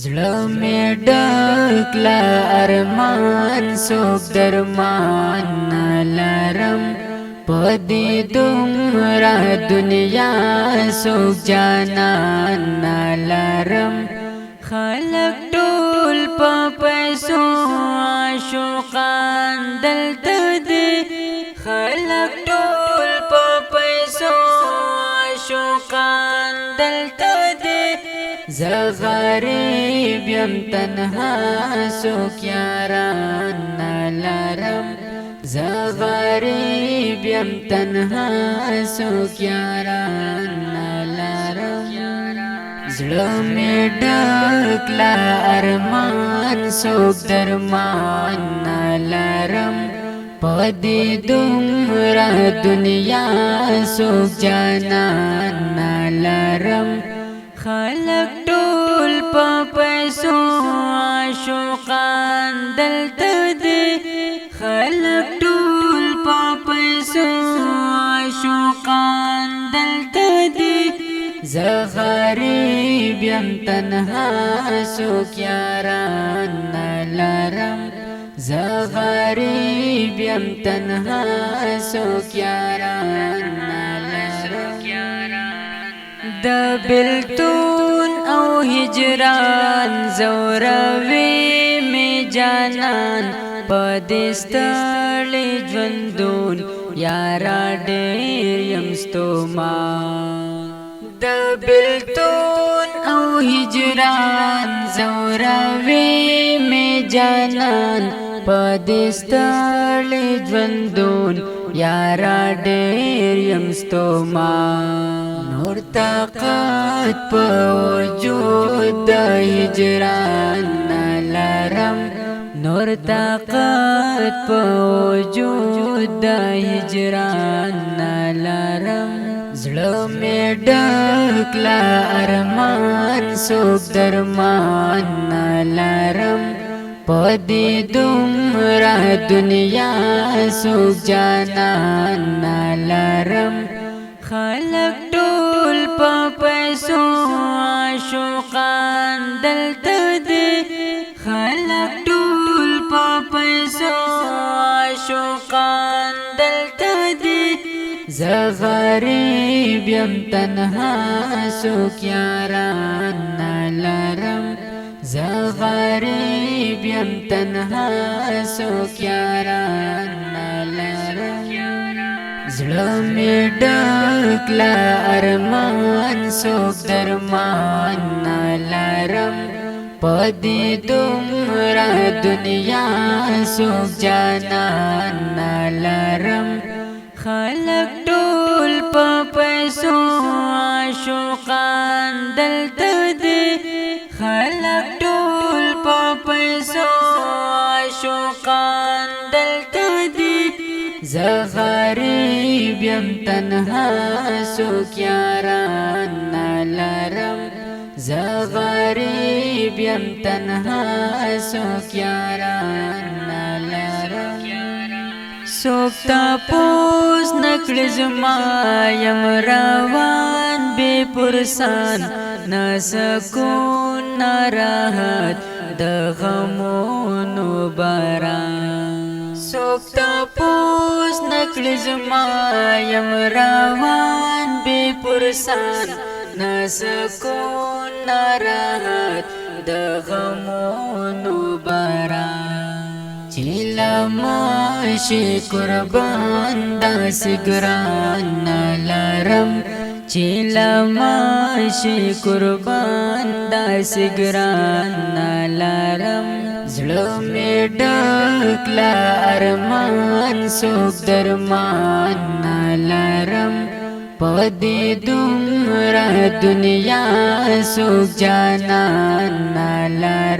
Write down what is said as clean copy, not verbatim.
زړه مې ډک له ارمان څوک درمان نه لرم په دې دومره دنیا څوک جانان نه لرم خلک ټول په پیسو عاشقان دلته دي خلک ټول په پیسو عاشقان دلته دي زه غریب یم تنها څوک یاران نه لرم زه غریب یم تنها څوک یاران نه لرم زړه مې ډک له ارمان څوک درمان نه لرم په دې دومره دنیا څوک جانان نه لرم خلق ټول په پیسو عاشقان دلته دي خلق ټول په پیسو عاشقان دلته دي زه غریب یم تنها څوک یاران نه لرم زه غریب یم تنها څوک یاران نه لرم د بلتون او هجران زوروي می جانان په دې ستړي ژوندون یارا ډېر یم ستوما د بلتون او هجران زوروي می جانان په دې ستړي ژوندون یارا ډېر یم ستوما نور طاقت په وجود د هجران نه لرم نور طاقت په وجود د هجران نه لرم زړه مې ډک له ارمان څوک درمان نه لرم په دې دومره دنیا څوک جانان نه لرم خلق ټول په پیسو عاشقان دلته دي خلق ټول په پیسو عاشقان دلته دي زه غریب یم تنها څوک یاران نه لرم زه غریب یم تنها څوک یاران نه لرم زړه مې ډک له ارمان څوک درمان نه لرم په دې دومره دنیا څوک جانان نه لرم خلق ټول په پیسو عاشقان دلته دي خلق ټول په پیسو عاشقان دلته دي زه غریب یم تنها څوک یاران نه لرم زه غریب یم تنها څوک یاران نه لرم څوک تپوس نکړي زما یم روان بې پرسان نه سکون نه راحت د غمونو باران څوک تپوس نکړي زما یم روان بې پرسان نه سکون نه راحت د غمونو باران چې له ماشي قربان داسې ګران نه لرم چې له ماشي قربان داسې ګران نه لرم زړه مې ډک له ارمان څوک درمان نه لرم په دې دومره دنیا څوک جانان نه لرم